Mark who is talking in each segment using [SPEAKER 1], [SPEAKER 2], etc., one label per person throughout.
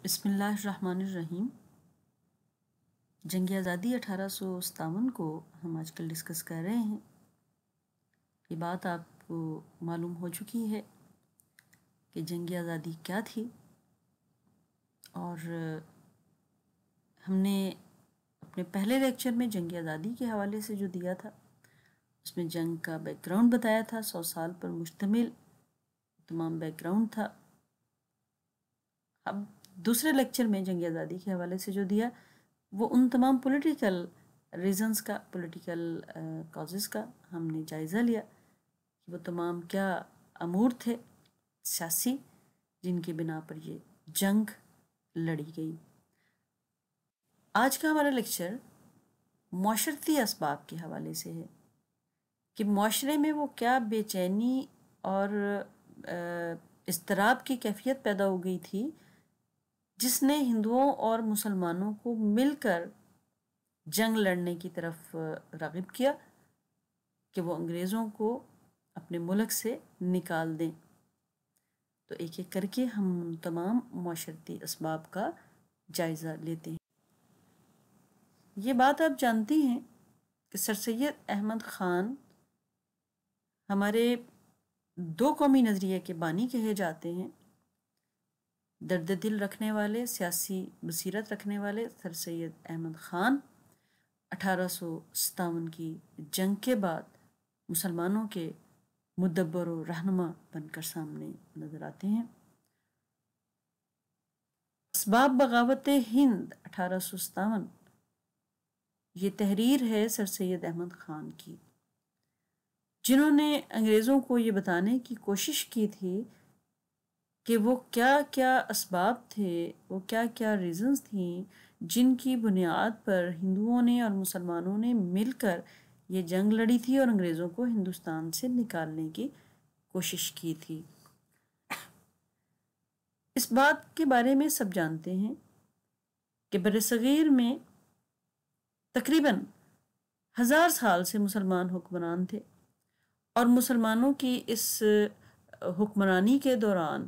[SPEAKER 1] بسم اللہ الرحمن الرحیم۔ جنگ آزادی 1857 کو ہم آج کل ڈسکس کر رہے ہیں۔ یہ بات آپ کو معلوم ہو چکی ہے کہ جنگ آزادی کیا تھی، اور ہم نے اپنے پہلے لیکچر میں جنگ آزادی کے حوالے سے جو دیا تھا اس میں جنگ کا بیک گراؤنڈ بتایا تھا، 100 سال پر مشتمل تمام بیک گراؤنڈ تھا۔ اب دوسرے لیکچر میں جنگ آزادی کے حوالے سے جو دیا وہ ان تمام پولیٹیکل ریزنز کا، پولیٹیکل کازز کا ہم نے جائزہ لیا کہ وہ تمام کیا امور تھے سیاسی جن کی بنا پر یہ جنگ لڑی گئی۔ آج کا ہمارا لیکچر معاشرتی اسباب کے حوالے سے ہے کہ معاشرے میں وہ کیا بے چینی اور اضطراب کی کیفیت پیدا ہو گئی تھی جس نے ہندوؤں اور مسلمانوں کو مل کر جنگ لڑنے کی طرف راغب کیا کہ وہ انگریزوں کو اپنے ملک سے نکال دیں۔ تو ایک ایک کر کے ہم تمام معاشرتی اسباب کا جائزہ لیتے ہیں۔ یہ بات آپ جانتی ہیں کہ سر سید احمد خان ہمارے دو قومی نظریے کے بانی کہے جاتے ہیں۔ درد دل رکھنے والے، سیاسی بصیرت رکھنے والے سر سید احمد خان 1857 کی جنگ کے بعد مسلمانوں کے مدبر و رہنما بن کر سامنے نظر آتے ہیں۔ اسباب بغاوت ہند 1857 یہ تحریر ہے سر سید احمد خان کی، جنہوں نے انگریزوں کو یہ بتانے کی کوشش کی تھی کہ وہ کیا کیا اسباب تھے، وہ کیا کیا ریزنز تھیں جن کی بنیاد پر ہندوؤں نے اور مسلمانوں نے مل کر یہ جنگ لڑی تھی اور انگریزوں کو ہندوستان سے نکالنے کی کوشش کی تھی۔ اس بات کے بارے میں سب جانتے ہیں کہ برصغیر میں تقریباً 1000 سال سے مسلمان حکمران تھے، اور مسلمانوں کی اس حکمرانی کے دوران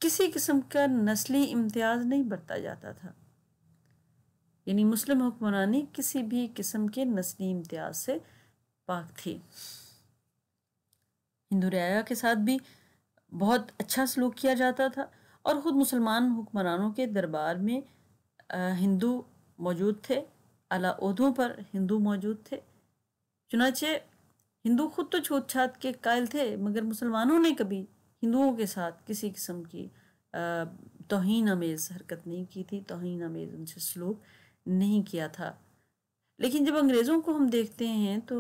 [SPEAKER 1] کسی قسم کا نسلی امتیاز نہیں برتا جاتا تھا، یعنی مسلم حکمرانی کسی بھی قسم کے نسلی امتیاز سے پاک تھی۔ ہندو رعایا کے ساتھ بھی بہت اچھا سلوک کیا جاتا تھا، اور خود مسلمان حکمرانوں کے دربار میں ہندو موجود تھے، اعلیٰ عہدوں پر ہندو موجود تھے۔ چنانچہ ہندو خود تو چھوت چھات کے قائل تھے، مگر مسلمانوں نے کبھی ہندوؤں کے ساتھ کسی قسم کی توہین آمیز حرکت نہیں کی تھی، توہین آمیز ان سے سلوک نہیں کیا تھا۔ لیکن جب انگریزوں کو ہم دیکھتے ہیں تو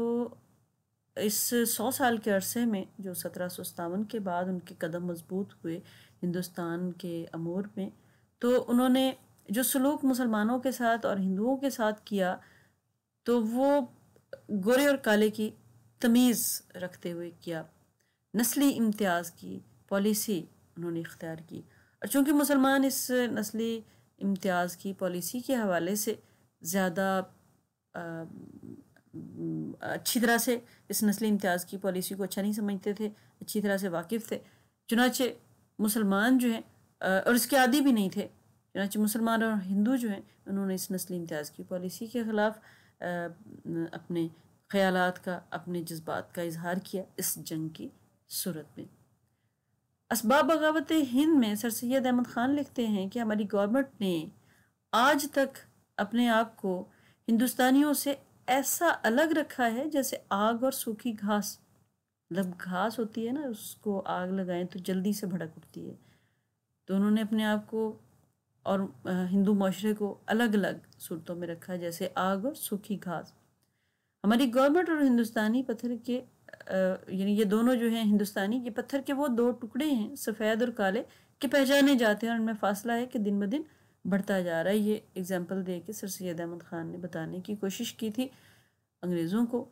[SPEAKER 1] اس 100 سال کے عرصے میں جو 1757 کے بعد ان کے قدم مضبوط ہوئے ہندوستان کے امور میں، تو انہوں نے جو سلوک مسلمانوں کے ساتھ اور ہندوؤں کے ساتھ کیا تو وہ گورے اور کالے کی تمیز رکھتے ہوئے کیا، نسلی امتیاز کی پالیسی انہوں نے اختیار کی۔ اور چونکہ مسلمان اس نسلی امتیاز کی پالیسی کے حوالے سے زیادہ اچھی طرح سے اس نسلی امتیاز کی پالیسی کو اچھا نہیں سمجھتے تھے، اچھی طرح سے واقف تھے، چنانچہ مسلمان جو ہیں اور اس کے عادی بھی نہیں تھے، چنانچہ مسلمان اور ہندو جو ہیں انہوں نے اس نسلی امتیاز کی پالیسی کے خلاف اپنے خیالات کا، اپنے جذبات کا اظہار کیا اس جنگ کی صورت میں۔ اسباب بغاوت ہند میں سر سید احمد خان لکھتے ہیں کہ ہماری گورنمنٹ نے آج تک اپنے آپ کو ہندوستانیوں سے ایسا الگ رکھا ہے جیسے آگ اور سوکھی گھاس، مطلب گھاس ہوتی ہے نا، اس کو آگ لگائیں تو جلدی سے بھڑک اٹھتی ہے، تو انہوں نے اپنے آپ کو اور ہندو معاشرے کو الگ الگ صورتوں میں رکھا ہے جیسے آگ اور سوکھی گھاس۔ ہماری گورنمنٹ اور ہندوستانی پتھر کے یعنی یہ دونوں جو ہیں ہندوستانی، یہ پتھر کے وہ دو ٹکڑے ہیں سفید اور کالے کہ پہچانے جاتے ہیں، اور ان میں فاصلہ ہے کہ دن بدن بڑھتا جا رہا ہے۔ یہ اگزامپل دے کے سر سید احمد خان نے بتانے کی کوشش کی تھی انگریزوں کو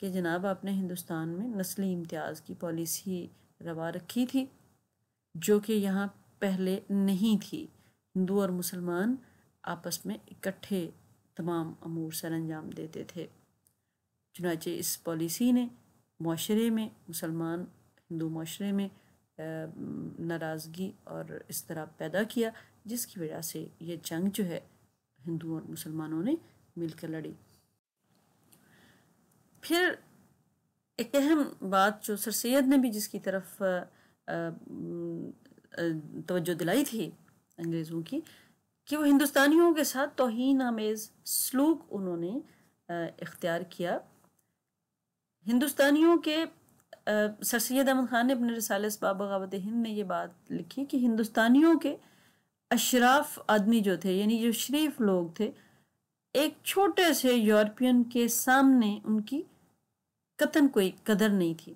[SPEAKER 1] کہ جناب آپ نے ہندوستان میں نسلی امتیاز کی پالیسی روا رکھی تھی جو کہ یہاں پہلے نہیں تھی۔ ہندو اور مسلمان آپس میں اکٹھے تمام امور سر انجام دیتے تھے، چنانچہ اس پالیسی نے معاشرے میں، مسلمان ہندو معاشرے میں ناراضگی اور اضطراب پیدا کیا، جس کی وجہ سے یہ جنگ جو ہے ہندوؤں اور مسلمانوں نے مل کر لڑی۔ پھر ایک اہم بات جو سر سید نے بھی جس کی طرف توجہ دلائی تھی انگریزوں کی، کہ وہ ہندوستانیوں کے ساتھ توہین آمیز سلوک انہوں نے اختیار کیا۔ ہندوستانیوں کے سر سید احمد خان نے اپنے رسالہ اسباب بغاوت ہند میں یہ بات لکھی کہ ہندوستانیوں کے اشراف آدمی جو تھے، یعنی جو شریف لوگ تھے، ایک چھوٹے سے یورپین کے سامنے ان کی قطعاً کوئی قدر نہیں تھی۔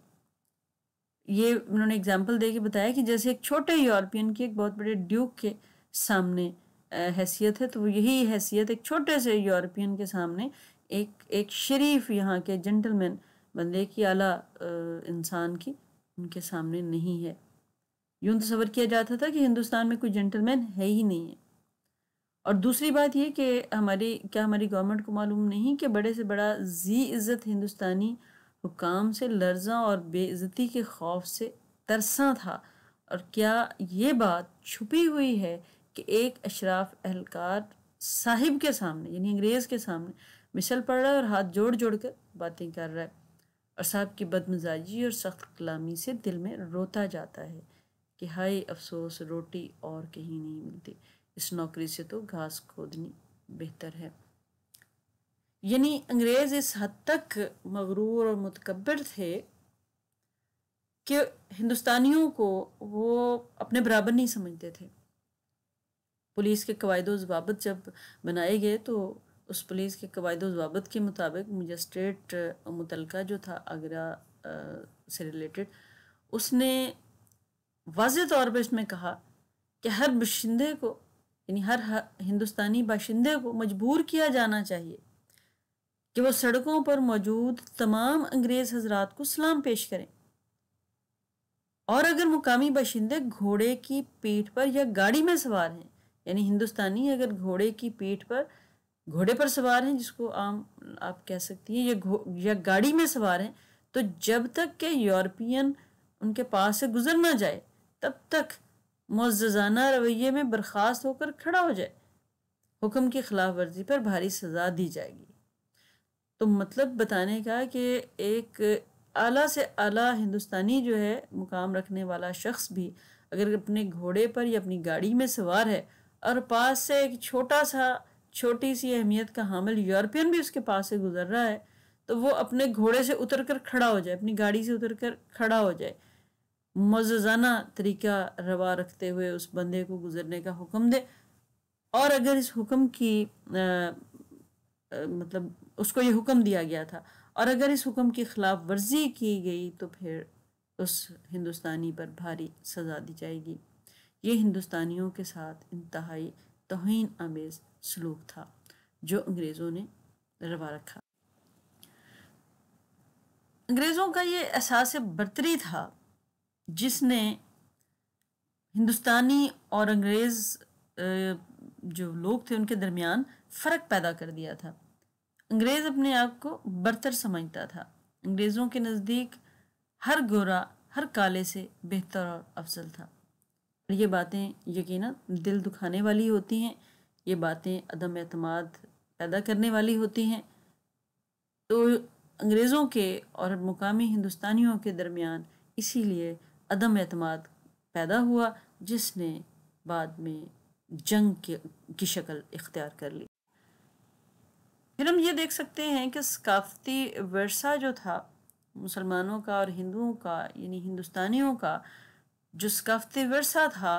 [SPEAKER 1] یہ انہوں نے اگزامپل دے کے بتایا کہ جیسے ایک چھوٹے یورپین کی ایک بہت بڑے ڈیوک کے سامنے حیثیت ہے، تو وہ یہی حیثیت ایک چھوٹے سے یورپین کے سامنے ایک شریف یہاں کے جنٹل مین بندے کی، اعلیٰ انسان کی ان کے سامنے نہیں ہے۔ یوں تصور کیا جاتا تھا کہ ہندوستان میں کوئی جنٹل مین ہے ہی نہیں ہے۔ اور دوسری بات یہ کہ ہماری گورنمنٹ کو معلوم نہیں کہ بڑے سے بڑا ذی عزت ہندوستانی حکام سے لرزاں اور بے عزتی کے خوف سے ترساں تھا، اور کیا یہ بات چھپی ہوئی ہے کہ ایک اشراف اہلکار صاحب کے سامنے، یعنی انگریز کے سامنے مثل پڑ رہا ہے اور ہاتھ جوڑ جوڑ کر باتیں کر رہا ہے، اور صاحب کی بدمزاجی اور سخت کلامی سے دل میں روتا جاتا ہے کہ ہائے افسوس روٹی اور کہیں نہیں ملتی، اس نوکری سے تو گھاس کھودنی بہتر ہے۔ یعنی انگریز اس حد تک مغرور اور متکبر تھے کہ ہندوستانیوں کو وہ اپنے برابر نہیں سمجھتے تھے۔ پولیس کے قواعد و ضوابط جب بنائے گئے تو اس پولیس کے قواعد و ضوابط کے مطابق مجسٹریٹ متعلقہ جو تھا آگرہ سے ریلیٹڈ، اس نے واضح طور پر اس میں کہا کہ ہر باشندے کو، یعنی ہر ہندوستانی باشندے کو مجبور کیا جانا چاہیے کہ وہ سڑکوں پر موجود تمام انگریز حضرات کو سلام پیش کریں، اور اگر مقامی باشندے گھوڑے کی پیٹھ پر یا گاڑی میں سوار ہیں، یعنی ہندوستانی اگر گھوڑے پر سوار ہیں، جس کو عام آپ کہہ سکتی ہیں، یا گاڑی میں سوار ہیں، تو جب تک کہ یورپین ان کے پاس سے گزر نہ جائے تب تک معززانہ رویے میں برخاست ہو کر کھڑا ہو جائے، حکم کی خلاف ورزی پر بھاری سزا دی جائے گی۔ تو مطلب بتانے کا کہ ایک اعلیٰ سے اعلیٰ ہندوستانی جو ہے مقام رکھنے والا شخص بھی اگر اپنے گھوڑے پر یا اپنی گاڑی میں سوار ہے اور پاس سے ایک چھوٹی سی اہمیت کا حامل یورپین بھی اس کے پاس سے گزر رہا ہے، تو وہ اپنے گھوڑے سے اتر کر کھڑا ہو جائے، اپنی گاڑی سے اتر کر کھڑا ہو جائے، معززانہ طریقہ روا رکھتے ہوئے اس بندے کو گزرنے کا حکم دے۔ اور اگر اس حکم کی مطلب اس کو یہ حکم دیا گیا تھا، اور اگر اس حکم کی خلاف ورزی کی گئی تو پھر اس ہندوستانی پر بھاری سزا دی جائے گی۔ یہ ہندوستانیوں کے ساتھ انتہائی توہین آمیز سلوک تھا جو انگریزوں نے روا رکھا۔ انگریزوں کا یہ احساس برتری تھا جس نے ہندوستانی اور انگریز جو لوگ تھے ان کے درمیان فرق پیدا کر دیا تھا۔ انگریز اپنے آپ کو برتر سمجھتا تھا۔ انگریزوں کے نزدیک ہر گورا ہر کالے سے بہتر اور افضل تھا۔ اور یہ باتیں یقیناً دل دکھانے والی ہوتی ہیں، یہ باتیں عدم اعتماد پیدا کرنے والی ہوتی ہیں۔ تو انگریزوں کے اور مقامی ہندوستانیوں کے درمیان اسی لیے عدم اعتماد پیدا ہوا، جس نے بعد میں جنگ کی شکل اختیار کر لی۔ پھر ہم یہ دیکھ سکتے ہیں کہ ثقافتی ورثہ جو تھا مسلمانوں کا اور ہندوؤں کا، یعنی ہندوستانیوں کا جو ثقافتی ورثہ تھا،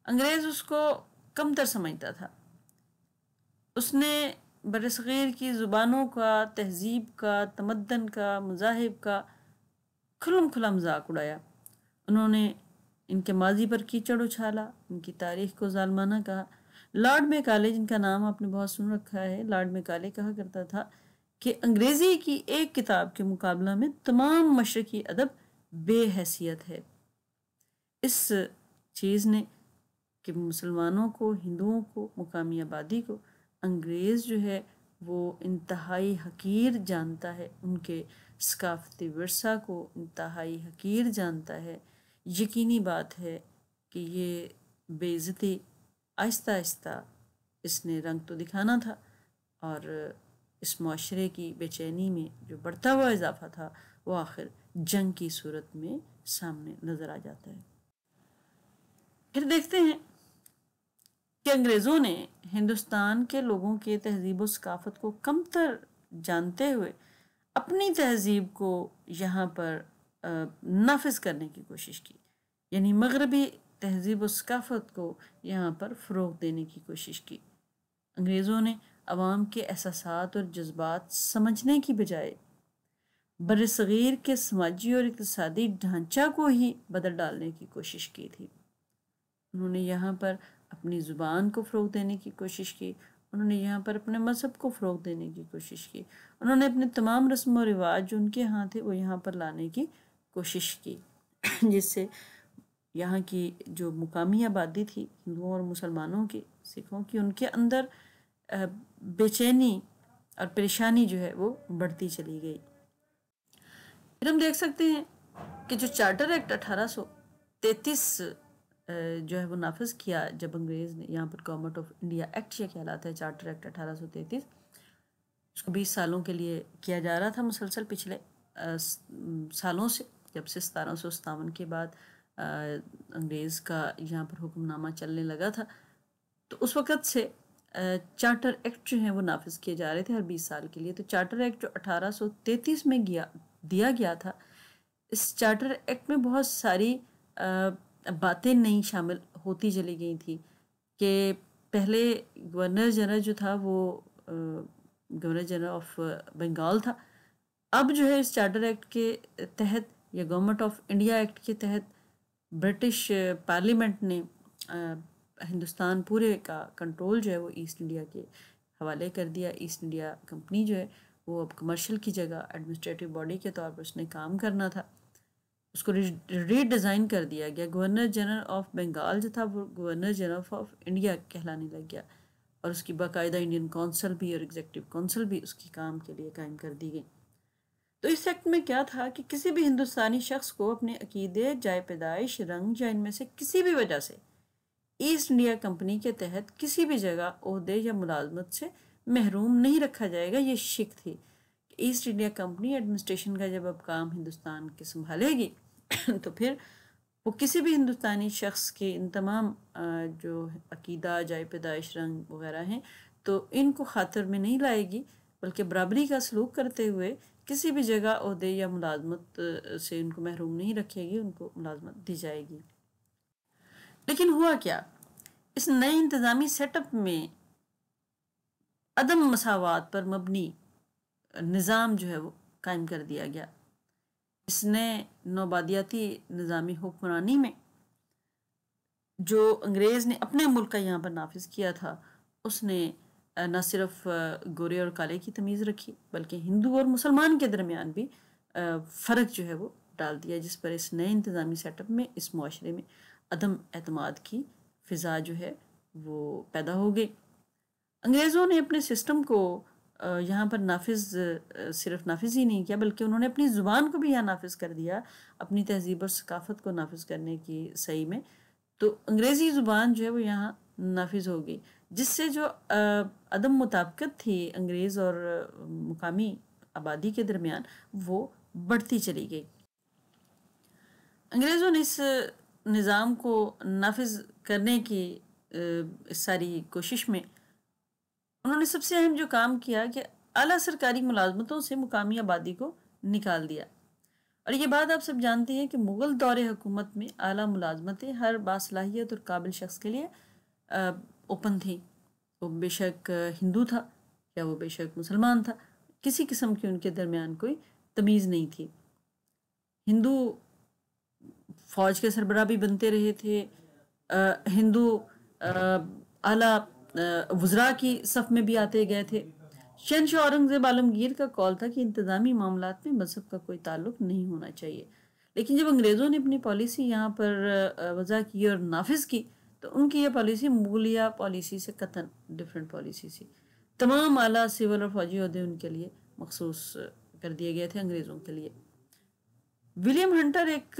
[SPEAKER 1] انگریز اس کو کمتر سمجھتا تھا۔ اس نے برصغیر کی زبانوں کا، تہذیب کا، تمدن کا، مذاہب کا کھلم کھلا مذاق اڑایا۔ انہوں نے ان کے ماضی پر کیچڑ اچھالا، ان کی تاریخ کو ظالمانہ کہا۔ لارڈ میکالے، جن کا نام آپ نے بہت سن رکھا ہے، لارڈ میکالے کہا کرتا تھا کہ انگریزی کی ایک کتاب کے مقابلہ میں تمام مشرقی ادب بے حیثیت ہے۔ اس چیز نے کہ مسلمانوں کو، ہندوؤں کو، مقامی آبادی کو انگریز جو ہے وہ انتہائی حقیر جانتا ہے، ان کے ثقافتی ورثہ کو انتہائی حقیر جانتا ہے، یقینی بات ہے کہ یہ بے عزتی آہستہ آہستہ اس نے رنگ تو دکھانا تھا، اور اس معاشرے کی بے چینی میں جو بڑھتا ہوا اضافہ تھا وہ آخر جنگ کی صورت میں سامنے نظر آ جاتا ہے۔ پھر دیکھتے ہیں کہ انگریزوں نے ہندوستان کے لوگوں کے تہذیب و ثقافت کو کمتر جانتے ہوئے اپنی تہذیب کو یہاں پر نافذ کرنے کی کوشش کی، یعنی مغربی تہذیب و ثقافت کو یہاں پر فروغ دینے کی کوشش کی۔ انگریزوں نے عوام کے احساسات اور جذبات سمجھنے کی بجائے بر صغیر کے سماجی اور اقتصادی ڈھانچہ کو ہی بدل ڈالنے کی کوشش کی تھی۔ انہوں نے یہاں پر اپنی زبان کو فروغ دینے کی کوشش کی، انہوں نے یہاں پر اپنے مذہب کو فروغ دینے کی کوشش کی، انہوں نے اپنے تمام رسم و رواج جو ان کے ہاں تھے وہ یہاں پر لانے کی کوشش کی، جس سے یہاں کی جو مقامی آبادی تھی ہندوؤں اور مسلمانوں کی، سکھوں کی، ان کے اندر بے چینی اور پریشانی جو ہے وہ بڑھتی چلی گئی۔ پھر ہم دیکھ سکتے ہیں کہ جو چارٹر ایکٹ 1833 جو ہے وہ نافذ کیا جب انگریز نے، یہاں پر گورنمنٹ آف انڈیا ایکٹ یہ کہلاتا ہے چارٹر ایکٹ 1833، اس کو 20 سالوں کے لیے کیا جا رہا تھا مسلسل پچھلے سالوں سے، جب سے 1757 کے بعد انگریز کا یہاں پر حکم نامہ چلنے لگا تھا، تو اس وقت سے چارٹر ایکٹ جو ہیں وہ نافذ کیے جا رہے تھے ہر 20 سال کے لیے۔ تو چارٹر ایکٹ جو 1833 میں دیا گیا تھا، اس چارٹر ایکٹ میں بہت ساری باتیں نئی شامل ہوتی چلی گئی تھی کہ پہلے گورنر جنرل جو تھا وہ گورنر جنرل آف بنگال تھا، اب جو ہے اس چارٹر ایکٹ کے تحت یا گورنمنٹ آف انڈیا ایکٹ کے تحت برٹش پارلیمنٹ نے ہندوستان پورے کا کنٹرول جو ہے وہ ایسٹ انڈیا کے حوالے کر دیا۔ ایسٹ انڈیا کمپنی جو ہے وہ اب کمرشل کی جگہ ایڈمنسٹریٹو باڈی کے طور پر اس نے کام کرنا تھا، اس کو ری ڈیزائن کر دیا گیا۔ گورنر جنرل آف بنگال جو تھا وہ گورنر جنرل آف انڈیا کہلانے لگ گیا، اور اس کی باقاعدہ انڈین کونسل بھی اور ایگزیکٹو کونسل بھی اس کی کام کے لیے قائم کر دی گئی۔ تو اس ایکٹ میں کیا تھا کہ کسی بھی ہندوستانی شخص کو اپنے عقیدے، جائے پیدائش، رنگ یا ان میں سے کسی بھی وجہ سے ایسٹ انڈیا کمپنی کے تحت کسی بھی جگہ عہدے یا ملازمت سے محروم نہیں رکھا جائے گا۔ یہ شک تھی کہ ایسٹ انڈیا کمپنی ایڈمنسٹریشن کا جب اب کام ہندوستان کے سنبھالے گی تو پھر وہ کسی بھی ہندوستانی شخص کے ان تمام جو عقیدہ، جائے پیدائش، رنگ وغیرہ ہیں تو ان کو خاطر میں نہیں لائے گی، بلکہ برابری کا سلوک کرتے ہوئے کسی بھی جگہ عہدے یا ملازمت سے ان کو محروم نہیں رکھے گی، ان کو ملازمت دی جائے گی۔ لیکن ہوا کیا؟ اس نئے انتظامی سیٹ اپ میں عدم مساوات پر مبنی نظام جو ہے وہ قائم کر دیا گیا۔ اس نئے نوبادیاتی نظامی حکمرانی میں جو انگریز نے اپنے ملک کا یہاں پر نافذ کیا تھا، اس نے نہ صرف گورے اور کالے کی تمیز رکھی بلکہ ہندو اور مسلمان کے درمیان بھی فرق جو ہے وہ ڈال دیا، جس پر اس نئے انتظامی سیٹ اپ میں اس معاشرے میں عدم اعتماد کی فضا جو ہے وہ پیدا ہو گئی۔ انگریزوں نے اپنے سسٹم کو یہاں پر صرف نافذ ہی نہیں کیا بلکہ انہوں نے اپنی زبان کو بھی یہاں نافذ کر دیا، اپنی تہذیب اور ثقافت کو نافذ کرنے کی صحیح میں۔ تو انگریزی زبان جو ہے وہ یہاں نافذ ہو گئی، جس سے جو عدم مطابقت تھی انگریز اور مقامی آبادی کے درمیان وہ بڑھتی چلی گئی۔ انگریزوں نے اس نظام کو نافذ کرنے کی اس ساری کوشش میں انہوں نے سب سے اہم جو کام کیا کہ اعلیٰ سرکاری ملازمتوں سے مقامی آبادی کو نکال دیا۔ اور یہ بات آپ سب جانتے ہیں کہ مغل دور حکومت میں اعلیٰ ملازمتیں ہر باصلاحیت اور قابل شخص کے لیے اوپن تھیں، وہ بے شک ہندو تھا یا وہ بے شک مسلمان تھا، کسی قسم کی ان کے درمیان کوئی تمیز نہیں تھی۔ ہندو فوج کے سربراہ بھی بنتے رہے تھے، ہندو اعلیٰ وزراء کی صف میں بھی آتے گئے تھے۔ شہنشاہ اورنگزیب عالمگیر کا قول تھا کہ انتظامی معاملات میں مذہب کا کوئی تعلق نہیں ہونا چاہیے، لیکن جب انگریزوں نے اپنی پالیسی یہاں پر وضع کی اور نافذ کی تو ان کی یہ پالیسی مغلیہ پالیسی سے قطعاً ڈیفرنٹ پالیسی سی۔ تمام اعلیٰ سول اور فوجی عہدے ان کے لیے مخصوص کر دیے گئے تھے انگریزوں کے لیے۔ ولیم ہنٹر ایک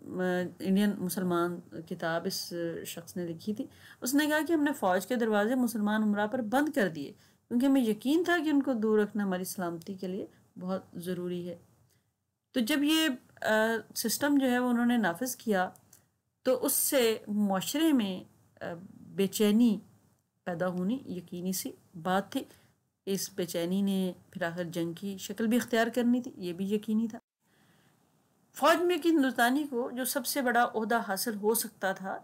[SPEAKER 1] انڈین مسلمان کتاب اس شخص نے لکھی تھی. اس نے کہا کہ ہم نے فوج کے دروازے مسلمان امراء پر بند کر دیے کیونکہ ہمیں یقین تھا کہ ان کو دور رکھنا ہماری سلامتی کے لیے بہت ضروری ہے. تو جب یہ سسٹم جو ہے وہ انہوں نے نافذ کیا تو اس سے معاشرے میں بے چینی پیدا ہونی یقینی سی بات تھی. اس بے چینی نے پھر آخر جنگ کی شکل بھی اختیار کرنی تھی، یہ بھی یقینی تھا. فوج میں کہ ہندوستانی کو جو سب سے بڑا عہدہ حاصل ہو سکتا تھا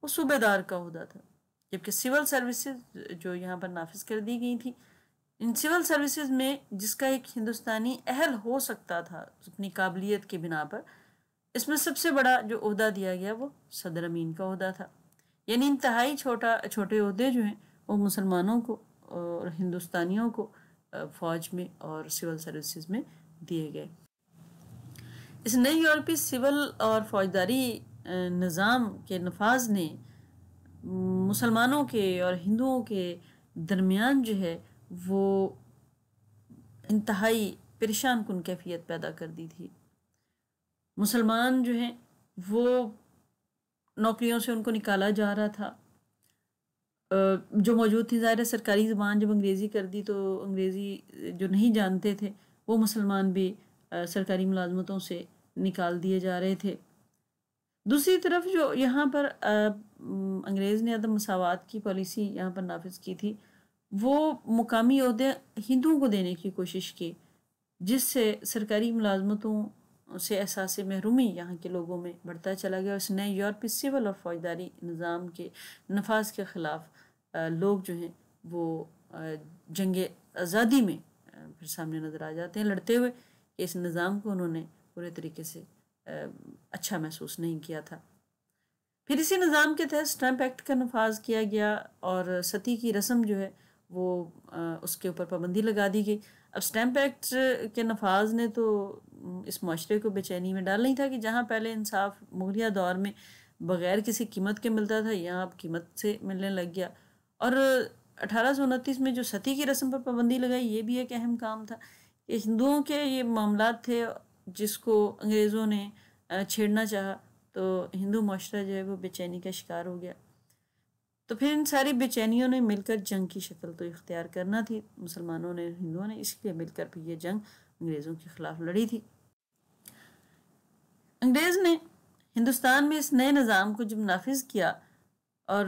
[SPEAKER 1] وہ صوبے دار کا عہدہ تھا، جبکہ سول سروسز جو یہاں پر نافذ کر دی گئی تھی، ان سول سروسز میں جس کا ایک ہندوستانی اہل ہو سکتا تھا اپنی قابلیت کی بنا پر، اس میں سب سے بڑا جو عہدہ دیا گیا وہ صدر امین کا عہدہ تھا. یعنی انتہائی چھوٹے عہدے جو ہیں وہ مسلمانوں کو اور ہندوستانیوں کو فوج میں اور سول سروسز میں دیے گئے. اس نئے یورپی سول اور فوجداری نظام کے نفاذ نے مسلمانوں کے اور ہندوؤں کے درمیان جو ہے وہ انتہائی پریشان کن کیفیت پیدا کر دی تھی. مسلمان جو ہیں وہ نوکریوں سے ان کو نکالا جا رہا تھا. جو موجود تھی ظاہر سرکاری زبان جب انگریزی کر دی تو انگریزی جو نہیں جانتے تھے وہ مسلمان بھی سرکاری ملازمتوں سے نکال دیے جا رہے تھے. دوسری طرف جو یہاں پر انگریز نے عدم مساوات کی پالیسی یہاں پر نافذ کی تھی، وہ مقامی عہدے ہندوؤں کو دینے کی کوشش کی، جس سے سرکاری ملازمتوں سے احساس محرومی یہاں کے لوگوں میں بڑھتا چلا گیا. اس نئے یورپی سول اور فوجداری نظام کے نفاذ کے خلاف لوگ جو ہیں وہ جنگ آزادی میں پھر سامنے نظر آ جاتے ہیں لڑتے ہوئے کہ اس نظام کو انہوں نے پورے طریقے سے اچھا محسوس نہیں کیا تھا. پھر اسی نظام کے تحت اسٹیمپ ایکٹ کا نفاذ کیا گیا اور ستی کی رسم جو ہے وہ اس کے اوپر پابندی لگا دی گئی. اب اسٹیمپ ایکٹ کے نفاذ نے تو اس معاشرے کو بے چینی میں ڈال نہیں تھا کہ جہاں پہلے انصاف مغلیہ دور میں بغیر کسی قیمت کے ملتا تھا، یہاں اب قیمت سے ملنے لگ گیا. اور 1829 میں جو ستی کی رسم پر پابندی لگائی، یہ بھی ایک اہم کام تھا کہ ہندوؤں کے یہ معاملات تھے جس کو انگریزوں نے چھیڑنا چاہا تو ہندو معاشرہ جو ہے وہ بے چینی کا شکار ہو گیا. تو پھر ان ساری بے چینیوں نے مل کر جنگ کی شکل تو اختیار کرنا تھی مسلمانوں نے ہندوؤں نے، اس لیے مل کر پھر یہ جنگ انگریزوں کے خلاف لڑی تھی. انگریز نے ہندوستان میں اس نئے نظام کو جب نافذ کیا اور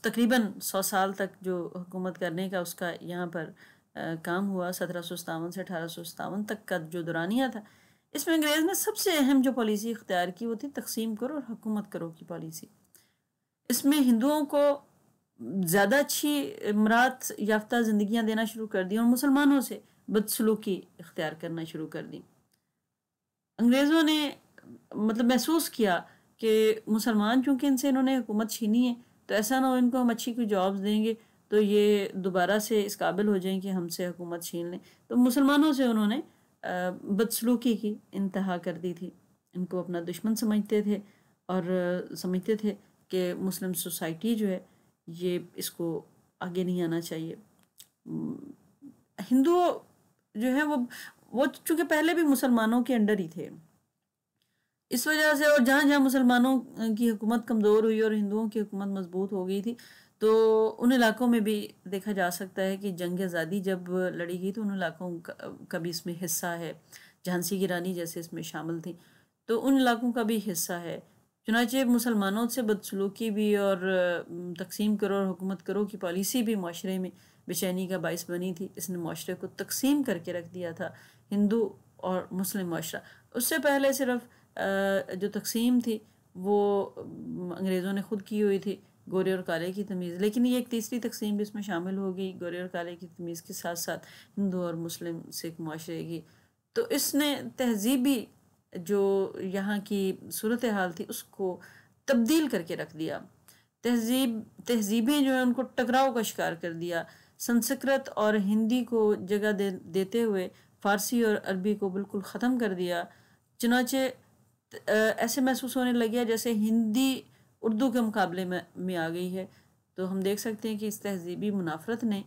[SPEAKER 1] تقریباً 100 سال تک جو حکومت کرنے کا اس کا یہاں پر کام ہوا، 1757 سے 1857 تک کا جو دورانیہ تھا، اس میں انگریز نے سب سے اہم جو پالیسی اختیار کی وہ تھی تقسیم کرو اور حکومت کرو کی پالیسی. اس میں ہندوؤں کو زیادہ اچھی امرات یافتہ زندگیاں دینا شروع کر دی اور مسلمانوں سے بدسلوکی اختیار کرنا شروع کر دی. انگریزوں نے محسوس کیا کہ مسلمان چونکہ ان سے انہوں نے حکومت چھینی ہے تو ایسا نہ ہو ان کو ہم اچھی کوئی جابز دیں گے تو یہ دوبارہ سے اس قابل ہو جائیں کہ ہم سے حکومت چھین لیں. تو مسلمانوں سے انہوں نے بدسلوکی کی انتہا کر دی تھی. ان کو اپنا دشمن سمجھتے تھے اور سمجھتے تھے کہ مسلم سوسائٹی جو ہے یہ اس کو آگے نہیں آنا چاہیے. ہندو جو ہے وہ چونکہ پہلے بھی مسلمانوں کے انڈر ہی تھے، اس وجہ سے، اور جہاں جہاں مسلمانوں کی حکومت کمزور ہوئی اور ہندوؤں کی حکومت مضبوط ہو گئی تھی تو ان علاقوں میں بھی دیکھا جا سکتا ہے کہ جنگ آزادی جب لڑی گئی تو ان علاقوں کا بھی اس میں حصہ ہے. جھانسی کی رانی جیسے اس میں شامل تھیں تو ان علاقوں کا بھی حصہ ہے. چنانچہ مسلمانوں سے بدسلوکی بھی اور تقسیم کرو اور حکومت کرو کی پالیسی بھی معاشرے میں بے چینی کا باعث بنی تھی. اس نے معاشرے کو تقسیم کر کے رکھ دیا تھا، ہندو اور مسلم معاشرہ. اس سے پہلے صرف جو تقسیم تھی وہ انگریزوں نے خود کی ہوئی تھی، گورے اور کالے کی تمیز، لیکن یہ ایک تیسری تقسیم بھی اس میں شامل ہو گئی گورے اور کالے کی تمیز کے ساتھ ساتھ ہندو اور مسلم سکھ معاشرے کی. تو اس نے تہذیبی جو یہاں کی صورتحال تھی اس کو تبدیل کر کے رکھ دیا. تہذیبیں جو ہیں ان کو ٹکراؤ کا شکار کر دیا. سنسکرت اور ہندی کو جگہ دیتے ہوئے فارسی اور عربی کو بالکل ختم کر دیا. چنانچہ ایسے محسوس ہونے لگیا جیسے ہندی اردو کے مقابلے میں آ گئی ہے. تو ہم دیکھ سکتے ہیں کہ اس تہذیبی منافرت نے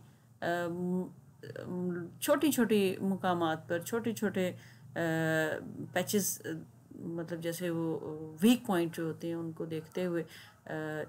[SPEAKER 1] چھوٹی چھوٹی مقامات پر چھوٹے چھوٹے پیچز مطلب جیسے وہ ویک پوائنٹ جو ہوتے ہیں ان کو دیکھتے ہوئے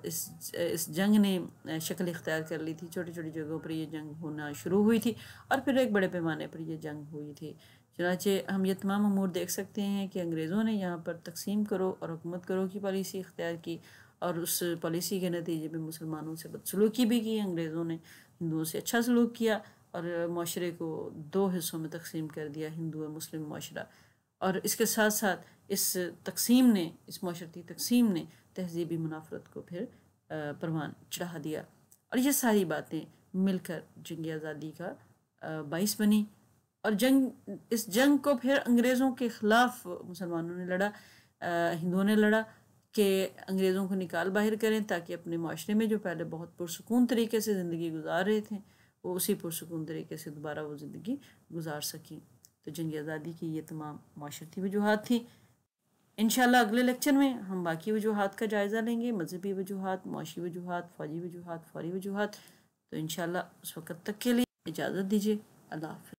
[SPEAKER 1] اس جنگ نے شکل اختیار کر لی تھی. چھوٹی چھوٹی جگہوں پر یہ جنگ ہونا شروع ہوئی تھی اور پھر ایک بڑے پیمانے پر یہ جنگ ہوئی تھی. چنانچہ ہم یہ تمام امور دیکھ سکتے ہیں کہ انگریزوں نے یہاں پر تقسیم کرو اور حکومت کرو کی پالیسی اختیار کی، اور اس پالیسی کے نتیجے میں مسلمانوں سے بدسلوکی بھی کی. انگریزوں نے ہندوؤں سے اچھا سلوک کیا اور معاشرے کو دو حصوں میں تقسیم کر دیا، ہندو اور مسلم معاشرہ. اور اس کے ساتھ ساتھ اس معاشرتی تقسیم نے تہذیبی منافرت کو پھر پروان چڑھا دیا. اور یہ ساری باتیں مل کر جنگ آزادی کا باعث بنی. اور اس جنگ کو پھر انگریزوں کے خلاف مسلمانوں نے لڑا، ہندوؤں نے لڑا کہ انگریزوں کو نکال باہر کریں تاکہ اپنے معاشرے میں جو پہلے بہت پرسکون طریقے سے زندگی گزار رہے تھے وہ اسی پرسکون طریقے سے دوبارہ وہ زندگی گزار سکیں. تو جنگ آزادی کی یہ تمام معاشرتی وجوہات تھیں. انشاءاللہ اگلے لیکچر میں ہم باقی وجوہات کا جائزہ لیں گے، مذہبی وجوہات، معاشی وجوہات، فوجی وجوہات، فوری وجوہات. تو انشاءاللہ اس وقت تک کے لیے اجازت دیجیے. اللہ حافظ.